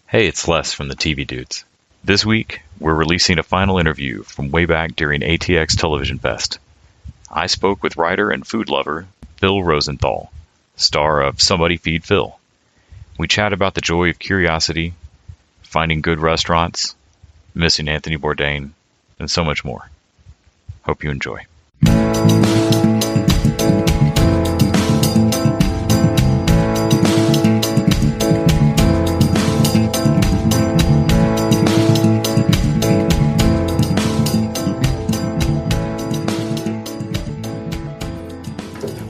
Hey, it's Les from the TV Dudes. This week, we're releasing a final interview from way back during ATX Television Fest. I spoke with writer and food lover Phil Rosenthal, star of Somebody Feed Phil. We chat about the joy of curiosity, finding good restaurants, missing Anthony Bourdain, and so much more. Hope you enjoy.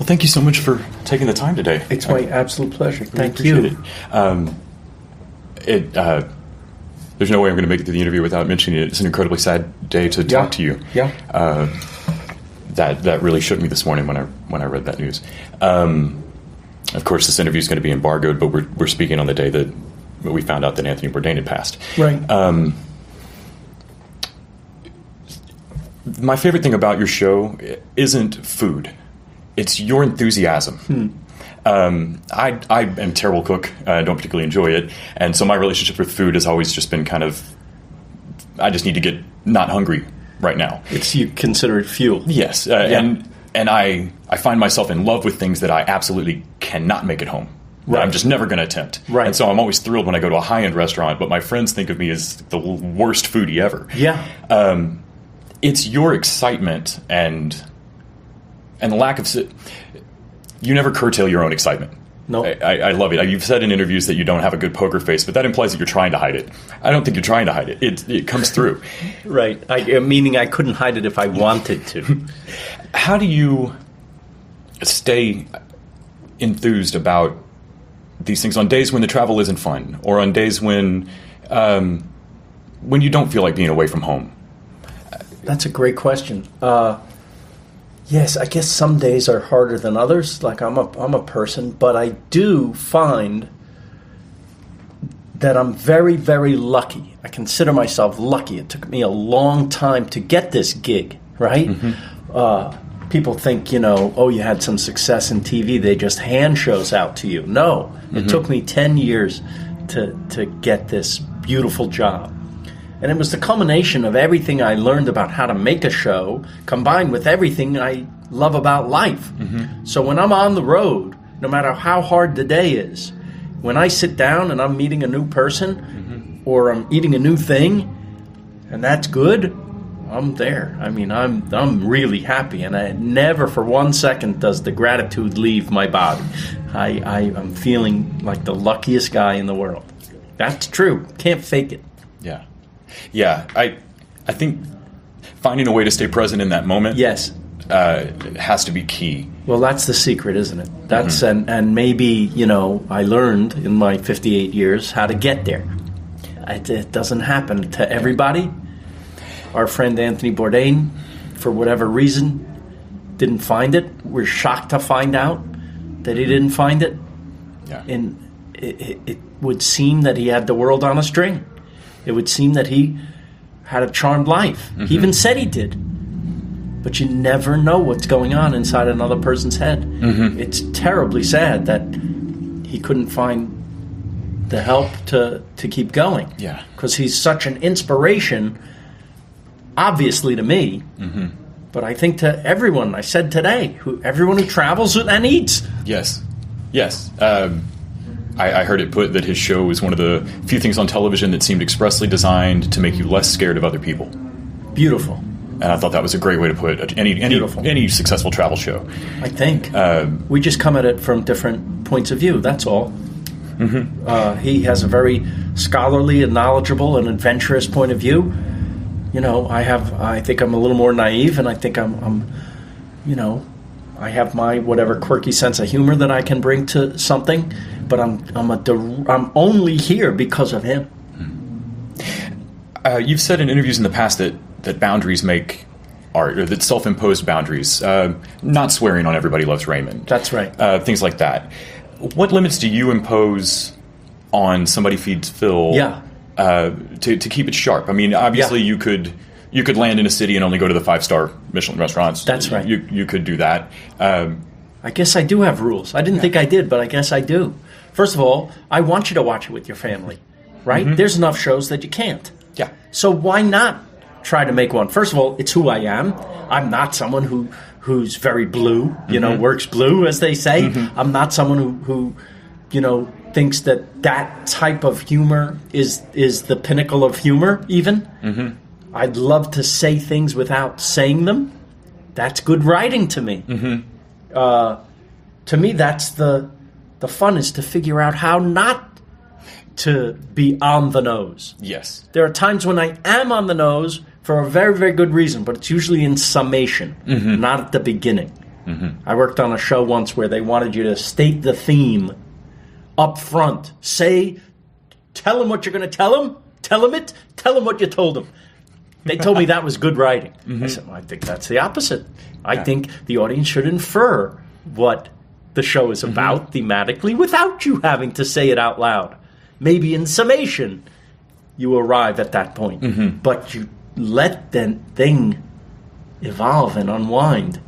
Thank you so much for taking the time today. It's my absolute pleasure. Thank you. you. There's no way I'm going to make it through the interview without mentioning it. It's an incredibly sad day to talk to you. Yeah. That really shook me this morning when I read that news. Of course, this interview is going to be embargoed, but we're speaking on the day that we found out that Anthony Bourdain had passed. Right. My favorite thing about your show isn't food. It's your enthusiasm. I am a terrible cook. I don't particularly enjoy it. And so my relationship with food has always just been kind of, I just need to get not hungry right now. You consider it fuel. Yes. And I find myself in love with things that I absolutely cannot make at home. Right. I'm just never going to attempt. Right. And so I'm always thrilled when I go to a high-end restaurant, but my friends think of me as the worst foodie ever. Yeah. It's your excitement and the lack of... You never curtail your own excitement. No. I love it. You've said in interviews that you don't have a good poker face, but that implies that you're trying to hide it. I don't think you're trying to hide it. It comes through. Right. Meaning I couldn't hide it if I wanted to. How do you stay enthused about these things on days when the travel isn't fun, or on days when you don't feel like being away from home? That's a great question. Yes, I guess some days are harder than others. Like I'm a person, but I do find that I'm very, very lucky. I consider myself lucky. It took me a long time to get this gig, right? Mm-hmm. People think, you had some success in TV. They just hand shows out to you. No, it took me 10 years to get this beautiful job. And it was the culmination of everything I learned about how to make a show, combined with everything I love about life. Mm-hmm. So when I'm on the road, no matter how hard the day is, when I sit down and I'm meeting a new person, or I'm eating a new thing, and that's good, I'm there. I mean, I'm really happy, and I never for 1 second does the gratitude leave my body. I'm feeling like the luckiest guy in the world. That's true. Can't fake it. Yeah. Yeah, I think finding a way to stay present in that moment, yes, has to be key. Well, that's the secret, isn't it? That's and maybe I learned in my 58 years how to get there. It doesn't happen to everybody. Our friend Anthony Bourdain, for whatever reason, didn't find it. We're shocked to find out that he didn't find it. Yeah, and it would seem that he had the world on a string. It would seem that he had a charmed life. Mm-hmm. He even said he did. But you never know what's going on inside another person's head. Mm-hmm. It's terribly sad that he couldn't find the help to keep going. Yeah. Because he's such an inspiration, obviously to me, but I think to everyone. I said today, everyone who travels and eats. Yes. I heard it put that his show was one of the few things on television that seemed expressly designed to make you less scared of other people. Beautiful. And I thought that was a great way to put it. Any successful travel show. I think. We just come at it from different points of view, that's all. Mm-hmm. He has a very scholarly and knowledgeable and adventurous point of view. I think I'm a little more naive, and I think I have my whatever quirky sense of humor that I can bring to something, but I'm only here because of him. You've said in interviews in the past that boundaries make art, or that self-imposed boundaries, not swearing on Everybody Loves Raymond. That's right. Things like that. What limits do you impose on Somebody Feeds Phil? Yeah. To keep it sharp? I mean, obviously you could land in a city and only go to the 5-star Michelin restaurants. That's right. You could do that. I guess I do have rules. I didn't think I did, but I guess I do. First of all, I want you to watch it with your family. right? There's enough shows that you can't. Yeah. So why not try to make one? First of all, it's who I am. I'm not someone who's very blue, works blue, as they say. I'm not someone who thinks that type of humor is the pinnacle of humor, even. I'd love to say things without saying them. That's good writing to me. To me, that's the fun, is to figure out how not to be on the nose. Yes. There are times when I am on the nose for a very, very good reason, but it's usually in summation, not at the beginning. I worked on a show once where they wanted you to state the theme up front. Tell them what you're going to tell them. Tell them what you told them. They told me that was good writing. I said, well, I think that's the opposite. I think the audience should infer what the show is about thematically without you having to say it out loud. Maybe in summation, you arrive at that point. But you let the thing evolve and unwind.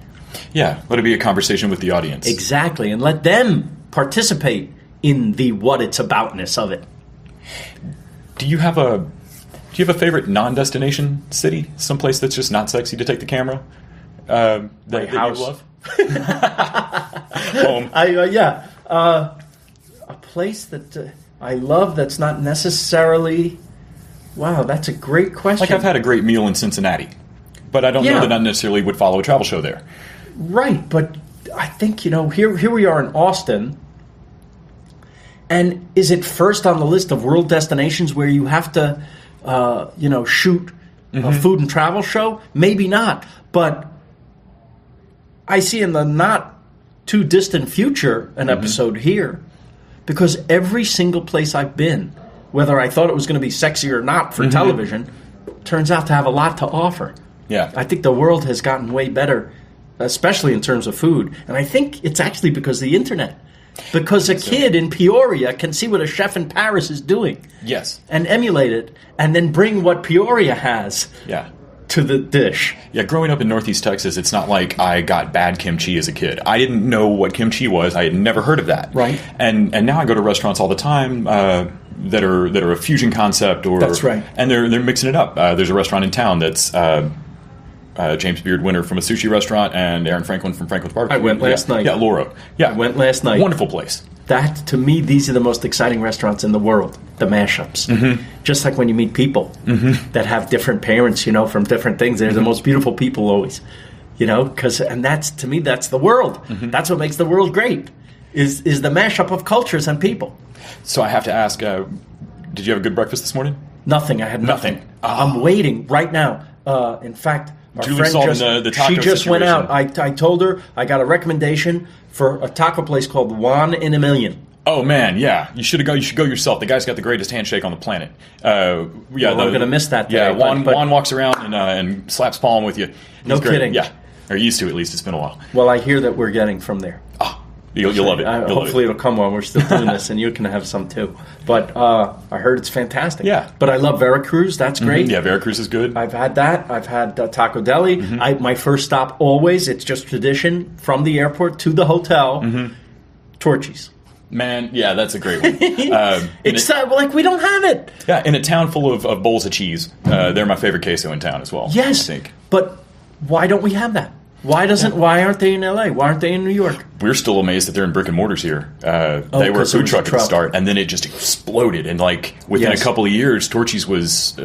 Yeah, let it be a conversation with the audience. Exactly, and let them participate in the what it's aboutness of it. Do you have a favorite non-destination city? Someplace that's just not sexy to take the camera? That you love? Home. A place that I love that's not necessarily... Wow, that's a great question. Like, I've had a great meal in Cincinnati, but I don't know that I necessarily would follow a travel show there. Right, but I think, here we are in Austin, and is it first on the list of world destinations where you have to, shoot a food and travel show? Maybe not, but I see in the not too distant future an episode here, because every single place I've been, whether I thought it was going to be sexy or not for television, turns out to have a lot to offer. Yeah. I think the world has gotten way better, especially in terms of food. And I think it's actually because of the internet. Because a kid in Peoria can see what a chef in Paris is doing. Yes. And emulate it, and then bring what Peoria has to the dish. Yeah, growing up in Northeast Texas, it's not like I got bad kimchi as a kid. I didn't know what kimchi was. I had never heard of that. Right. And now I go to restaurants all the time that are a fusion concept, or that's right. And they're mixing it up. There's a restaurant in town that's James Beard winner from a sushi restaurant, and Aaron Franklin from Franklin's Barbecue. I went last night. Yeah, Laura. Yeah, I went last night. Wonderful place. That, to me, these are the most exciting restaurants in the world, the mashups. Just like when you meet people that have different parents, from different things. They're the most beautiful people always, and that's, to me, that's the world. That's what makes the world great, is the mashup of cultures and people. So I have to ask, did you have a good breakfast this morning? Nothing. I had nothing. I'm waiting right now. In fact, our Julie friend saw just, the taco she just situation. went out. I told her I got a recommendation for a taco place called Juan in a Million. Oh man, yeah, you should go yourself. The guy's got the greatest handshake on the planet. I'm going to miss that. Yeah, today, Juan walks around and slaps palm with you. He's no great. kidding. Yeah, or used to, at least. It's been a while. Well, I hear that we're getting from there. Oh, you'll love it. Hopefully it'll come while we're still doing this, and you can have some too. But I heard it's fantastic. Yeah. But I love Veracruz. That's great. Yeah, Veracruz is good. I've had that. I've had Taco Deli. My first stop always, it's just tradition, from the airport to the hotel, Torchy's. Man, yeah, that's a great one. It's like we don't have it. Yeah, in a town full of bowls of cheese, they're my favorite queso in town as well. Yes, I think. But why don't we have that? Why aren't they in LA? Why aren't they in New York? We're still amazed that they're in brick and mortars here. They were a food truck at the start, and then it just exploded. And within a couple of years, Torchy's was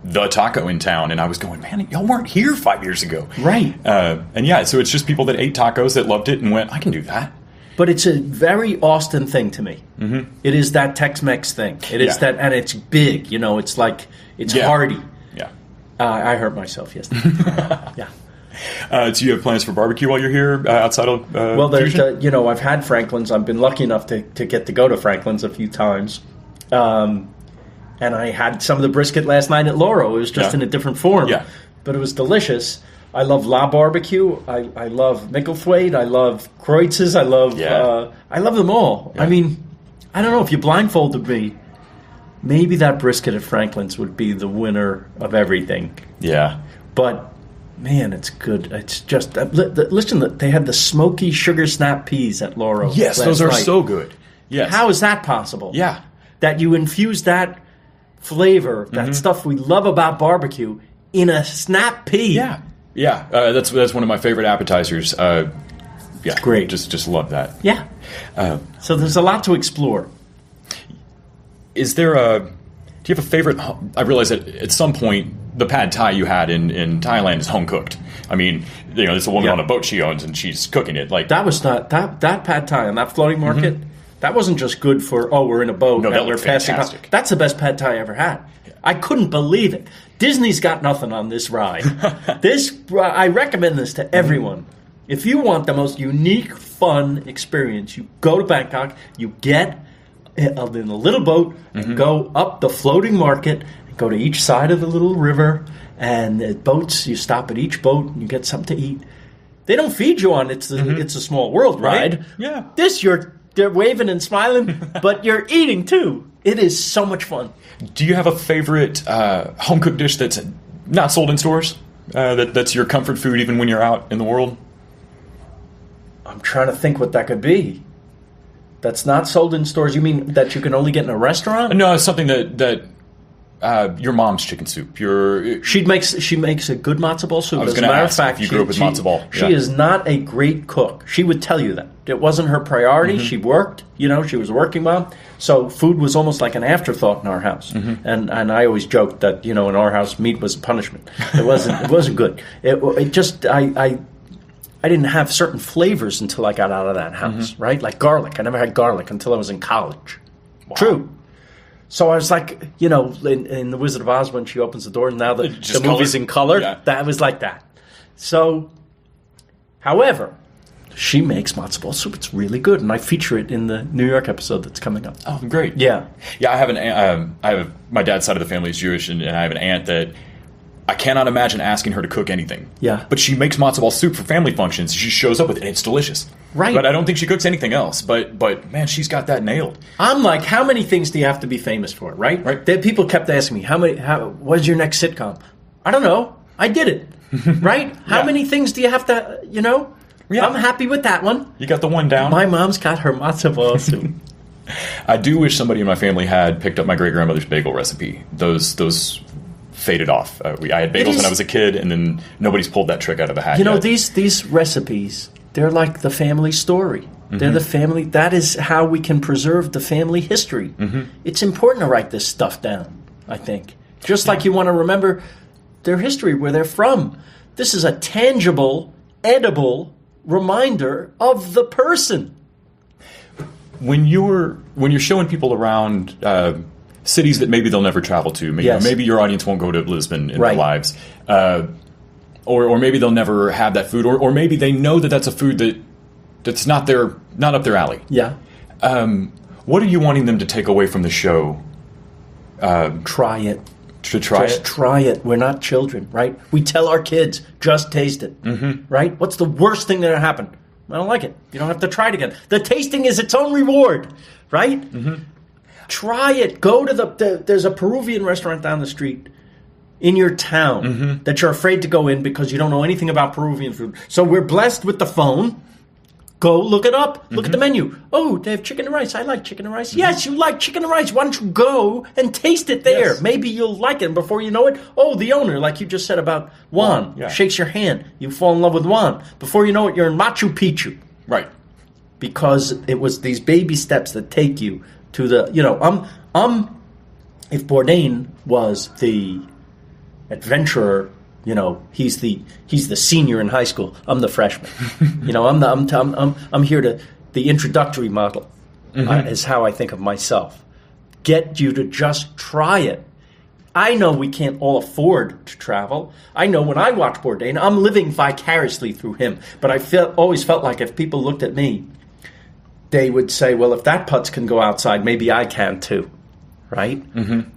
the taco in town. And I was going, man, y'all weren't here 5 years ago. Right. So it's just people that ate tacos that loved it and went, I can do that. But it's a very Austin thing to me. It is that Tex-Mex thing. It is that, and it's big. It's like, it's hearty. Yeah. I hurt myself yesterday. Yeah. Do you have plans for barbecue while you're here outside of Well, there's I've had Franklin's. I've been lucky enough to get to go to Franklin's a few times. And I had some of the brisket last night at Loro. It was just in a different form. Yeah. But it was delicious. I love La Barbecue. I love Micklethwaite. I love Kreutz's. I love them all. Yeah. I mean, I don't know, if you blindfolded me, maybe that brisket at Franklin's would be the winner of everything. Yeah. But man, it's good. It's just listen. They had the smoky sugar snap peas at Loro. Yes, those are so good. Yes. How is that possible? Yeah. That you infuse that flavor, that stuff we love about barbecue, in a snap pea. Yeah. That's one of my favorite appetizers. Yeah, great. Just love that. Yeah. So there's a lot to explore. Do you have a favorite? I realize that at some point the pad thai you had in Thailand is home cooked. I mean, there's a woman on a boat she owns and she's cooking it. Like that was not that pad thai on that floating market. That wasn't just good for we're in a boat. No, that we're passing. fantastic. That's the best pad thai I ever had. I couldn't believe it. Disney's got nothing on this ride. I recommend this to everyone. If you want the most unique, fun experience, you go to Bangkok, you get in a little boat, and go up the floating market, and go to each side of the little river, and the boats, you stop at each boat, and you get something to eat. They don't feed you on It's a Small World ride. Right? Yeah. They're waving and smiling, but you're eating too. It is so much fun. Do you have a favorite home-cooked dish that's not sold in stores? That's your comfort food even when you're out in the world? I'm trying to think what that could be. That's not sold in stores. You mean that you can only get in a restaurant? No, it's something that your mom's chicken soup. She makes a good matzo ball soup. I was As a matter of ask fact, if you grew up with matzo ball. She is not a great cook. She would tell you that. It wasn't her priority. She worked. She was a working mom. So food was almost like an afterthought in our house. And I always joked that in our house meat was a punishment. It wasn't good. It just I didn't have certain flavors until I got out of that house, right? Like garlic. I never had garlic until I was in college. Wow. True. So I was like, in The Wizard of Oz when she opens the door, and now the movie's in color. Yeah. That was like that. So, however, she makes matzo ball soup. It's really good, and I feature it in the New York episode that's coming up. Oh, great. Yeah. Yeah, I have an aunt. My dad's side of the family is Jewish, and I have an aunt that I cannot imagine asking her to cook anything. Yeah. But she makes matzo ball soup for family functions. She shows up with it, and it's delicious. Right. But I don't think she cooks anything else. But man, she's got that nailed. I'm like, how many things do you have to be famous for, right? Right. People kept asking me, what's your next sitcom? I don't know. I did it. Right? How many things do you have to, Yeah. I'm happy with that one. You got the one down. My mom's got her matzo ball soup. I do wish somebody in my family had picked up my great-grandmother's bagel recipe. Those faded off. I had bagels when I was a kid, and then nobody's pulled that trick out of a hat yet. These recipes, they're like the family story. They're the family. That is how we can preserve the family history. It's important to write this stuff down, I think. Just like you want to remember their history, where they're from. This is a tangible, edible reminder of the person. When you're showing people around cities that maybe they'll never travel to, maybe your audience won't go to Lisbon in their lives, or maybe they'll never have that food, or maybe they know that that's a food that's not up their alley. Yeah. What are you wanting them to take away from the show? Try it. Just try it. We're not children, right? We tell our kids, just taste it, right? What's the worst thing that happened? I don't like it. You don't have to try it again. The tasting is its own reward, right? Try it. Go to there's a Peruvian restaurant down the street in your town that you're afraid to go in because you don't know anything about Peruvian food. So we're blessed with the phone. Go look it up. Look at the menu. Oh, they have chicken and rice. I like chicken and rice. Yes, you like chicken and rice. Why don't you go and taste it there? Yes. Maybe you'll like it. And before you know it, the owner, like you just said about Juan, shakes your hand. You fall in love with Juan. Before you know it, you're in Machu Picchu. Right. Because it was these baby steps that take you to the, if Bourdain was the adventurer, he's the senior in high school. I'm the freshman. I'm here to the introductory model is how I think of myself. Get you to just try it. I know we can't all afford to travel. I know when I watch Bourdain, I'm living vicariously through him. But I always felt like if people looked at me, they would say, well, if that putz can go outside, maybe I can too, right?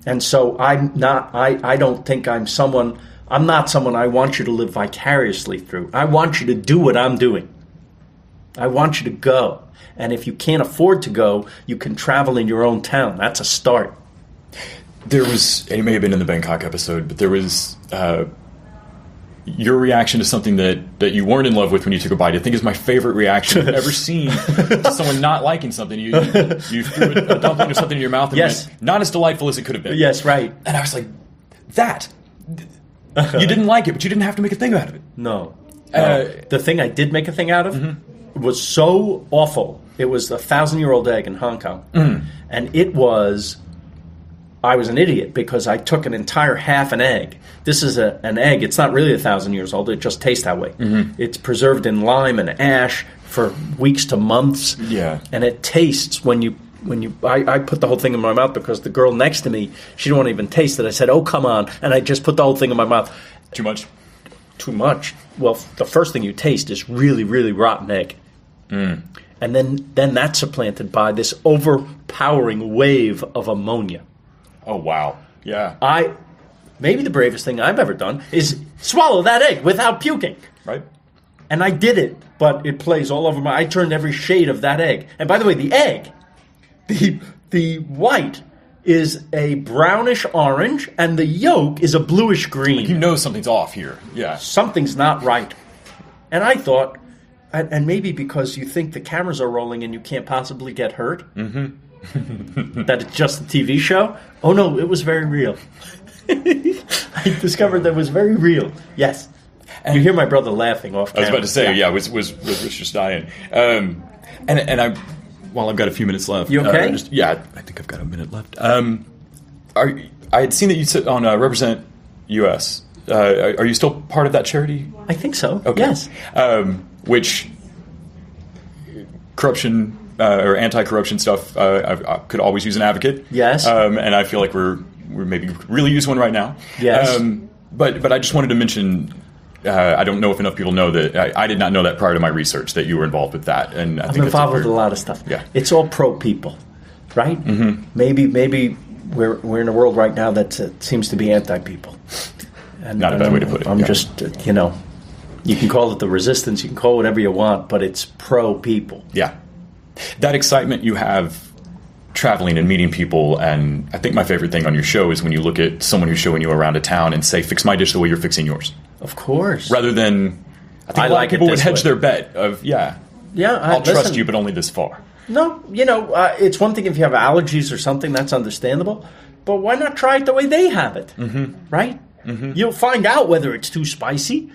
And so I'm not. I don't think I'm someone. I'm not someone I want you to live vicariously through. I want you to do what I'm doing. I want you to go. And if you can't afford to go, you can travel in your own town. That's a start. There was, and it may have been in the Bangkok episode, but there was, your reaction to something that you weren't in love with when you took a bite, I think is my favorite reaction I've ever seen to someone not liking something. You threw a dumpling or something in your mouth and went, not as delightful as it could have been. Yes, right. And I was like, that. You didn't like it, but you didn't have to make a thing out of it. No. The thing I did make a thing out of was so awful. It was a 1,000-year-old egg in Hong Kong. And it was... I was an idiot because I took an entire half an egg. This is an egg. It's not really 1,000 years old. It just tastes that way. It's preserved in lime and ash for weeks to months. Yeah. And it tastes when you I put the whole thing in my mouth because the girl next to me, she didn't want to even taste it. I said, "Oh, come on." And I just put the whole thing in my mouth. Too much? Too much. Well, the first thing you taste is really, really rotten egg. And then that's supplanted by this overpowering wave of ammonia. Oh, wow. Yeah. Maybe the bravest thing I've ever done is swallow that egg without puking. Right. And I did it, but it plays all over I turned every shade of that egg. And by the way, the egg, the white is a brownish orange, and the yolk is a bluish green. You know something's off here. Yeah. Something's not right. And I thought, and maybe because you think the cameras are rolling and you can't possibly get hurt, that it's just a TV show. Oh no, it was very real. I discovered that it was very real. Yes. And you hear my brother laughing off camera. I was about to say, was Rich just dying? And while I've got a few minutes left. You okay? I think I've got a minute left. I had seen that you sit on Represent US. Are you still part of that charity? I think so. Okay. Yes. Which corruption or anti-corruption stuff, I could always use an advocate. Yes. And I feel like we're maybe really use one right now. Yes. But I just wanted to mention. I don't know if enough people know that I did not know that prior to my research that you were involved with that, and I'm involved with a lot of stuff. Yeah, it's all pro people, right? Maybe we're in a world right now that seems to be anti people. Not a bad way to put it. I'm just you can call it the resistance, you can call it whatever you want, but it's pro people. Yeah, that excitement you have traveling and meeting people, and I think my favorite thing on your show is when you look at someone who's showing you around a town and say, "Fix my dish the way you're fixing yours." Of course. Rather than, I think a lot of people would hedge their bet of, I'll trust you, but only this far. No, it's one thing if you have allergies or something, that's understandable. But why not try it the way they have it, right? You'll find out whether it's too spicy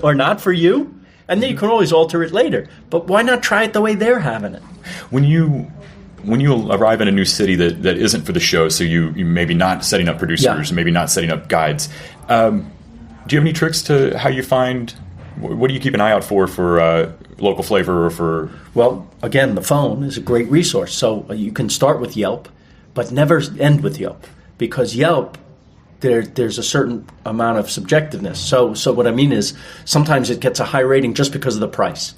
or not for you, and then you can always alter it later. But why not try it the way they're having it? When you arrive in a new city that isn't for the show, so you maybe not setting up producers, maybe not setting up guides, do you have any tricks to how you find, what do you keep an eye out for local flavor or for? Well, again, the phone is a great resource. So you can start with Yelp, but never end with Yelp, because Yelp, there's a certain amount of subjectiveness. So what I mean is sometimes it gets a high rating just because of the price,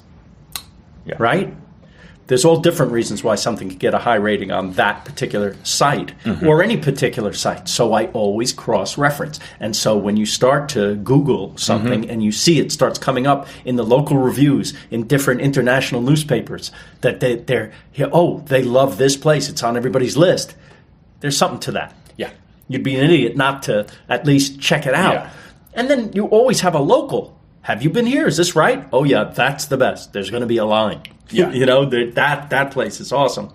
right? There's all different reasons why something could get a high rating on that particular site or any particular site. So I always cross-reference. And so when you start to Google something and you see it starts coming up in the local reviews in different international newspapers that they love this place. It's on everybody's list. There's something to that. Yeah. You'd be an idiot not to at least check it out. Yeah. And then you always have a local. Have you been here? Is this right? Oh, yeah, that's the best. There's going to be a line. Yeah. That place is awesome.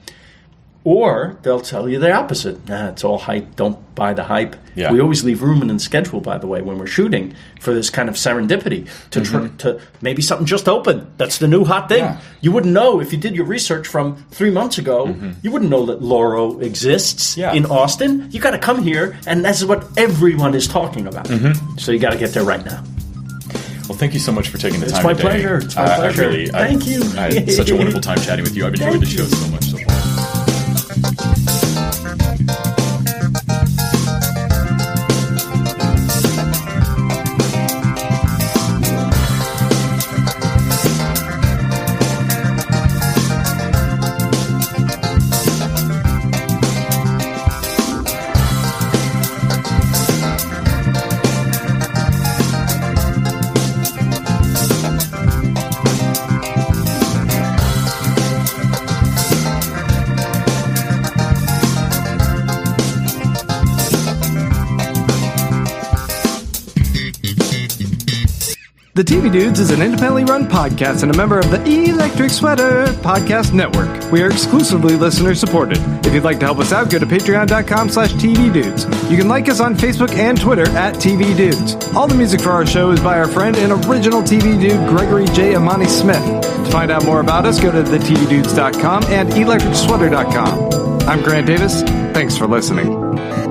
Or they'll tell you the opposite. Nah, it's all hype. Don't buy the hype. Yeah. We always leave room in the schedule, by the way, when we're shooting for this kind of serendipity to maybe something just opened. That's the new hot thing. Yeah. You wouldn't know if you did your research from 3 months ago. You wouldn't know that Loro exists in Austin. You got to come here, and that's what everyone is talking about. So you got to get there right now. Well, thank you so much for taking the time It's my today. pleasure. It's my pleasure. Thank you. I had such a wonderful time chatting with you. I've enjoyed the show so much so far. The TV Dudes is an independently run podcast and a member of the Electric Sweater Podcast Network. We are exclusively listener-supported. If you'd like to help us out, go to patreon.com/tvdudes. You can like us on Facebook and Twitter at TV Dudes. All the music for our show is by our friend and original TV dude, Gregory J. Amani Smith. To find out more about us, go to thetvdudes.com and electricsweater.com. I'm Grant Davis. Thanks for listening.